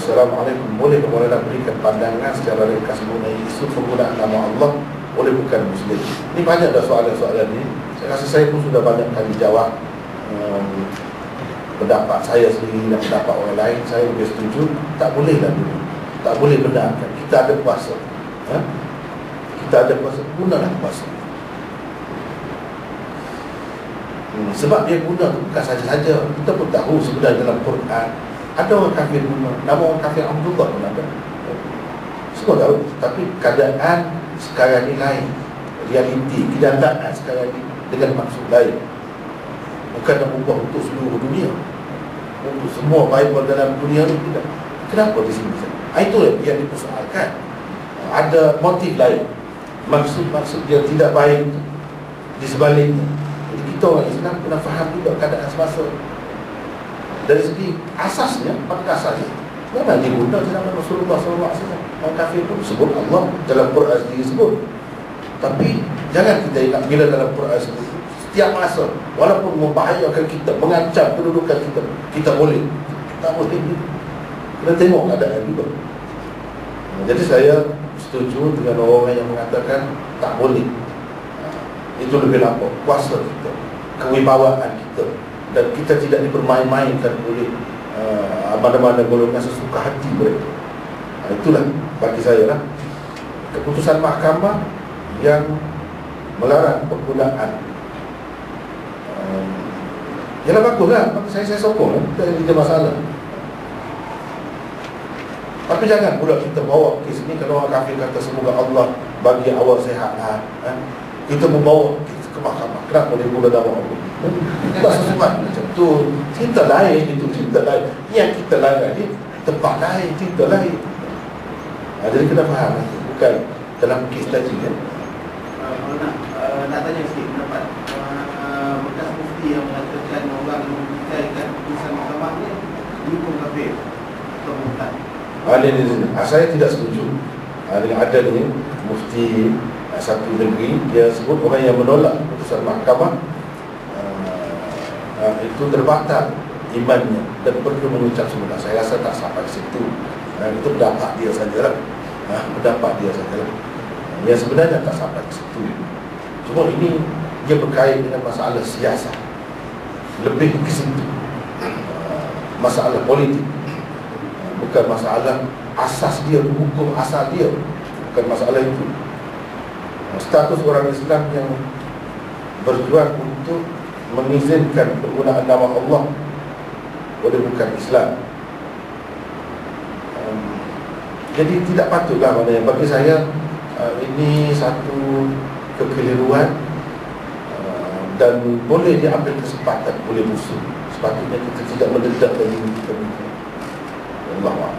Assalamualaikum, boleh nak berikan pandangan secara ringkas mengenai isu penggunaan nama Allah oleh bukan Muslim? Ini banyak dah soalan-soalan ni. Saya rasa saya pun sudah banyak kali jawab. Pendapat saya sendiri dan pendapat orang lain, saya lebih setuju tak bolehlah dulu, tak boleh benarkan. Kita ada kuasa, kita ada kuasa, gunalah kuasa. Sebab dia guna tu bukan saja-saja. Kita pun tahu sebenarnya dalam Quran ada orang kafir guna nama orang kafir Abdullah pun ada. Semua tahu. Tapi keadaan sekarang ni lain. Realiti, kenyataan sekarang ni dengan maksud lain. Bukan nak ubah untuk seluruh dunia, untuk semua Bible dalam dunia ni, tidak. Kenapa di sini? Itu yang dipersoalkan. Ada motif lain, maksud dia tidak baik di sebaliknya. Jadi kita orang Islam kena faham juga keadaan semasa. Dari segi asasnya, pada asasnya memang diguna dalam Rasulullah SAW. Orang kafir pun sebut Allah, dalam Quran sendiri sebut. Tapi jangan kita ingat bila dalam Quran sebut setiap masa, walaupun membahayakan kita, mengancam kedudukan kita, kita boleh. Tak boleh. Kita tengok keadaan juga. Jadi saya setuju dengan orang yang mengatakan tak boleh. Itu lebih lapor kuasa kita, kewibawaan kita, dan kita tidak dipermain-mainkan oleh mana-mana golongan sesuka hati mereka. Itulah bagi saya lah keputusan mahkamah yang melarang penggunaan. Yalah baguslah, saya sokong lah. Tak ada masalah. Tapi jangan pula kita bawa kes ni. Kalau orang kafir kata semoga Allah bagi awal sehat, kita membawa kes ke mahkamah. Kenapa dia guna nama Allah? Tak sesuai macam tu. Cerita lain itu, cerita lain. Yang kita larang ni tempat lain, cerita lain. Jadi kita faham, bukan dalam kes tadi kan. Nak tanya sikit pendapat bekas mufti yang mengatakan orang yang mempercayaikan keputusan mahkamah ni dihukum kafir atau murtad. Saya tidak setuju dengan adanya mufti satu negeri. Dia sebut orang yang menolak keputusan mahkamah itu terbatal imannya dan perlu mengucap semula. Saya rasa tak sampai ke situ. Itu pendapat dia sajalah. Pendapat dia sajalah. Yang sebenarnya tak sampai ke situ. Cuma ini dia berkait dengan masalah siasat, lebih ke situ. Masalah politik, bukan masalah asas dia, hukum asal dia, bukan masalah itu. Status orang Islam yang berjuang untuk mengizinkan penggunaan nama Allah oleh bukan Islam. Jadi tidak patutlah maknanya. Bagi saya ini satu kekeliruan dan boleh diambil kesempatan oleh musuh. Sepatutnya kita tidak mendedak dari kita. Allah.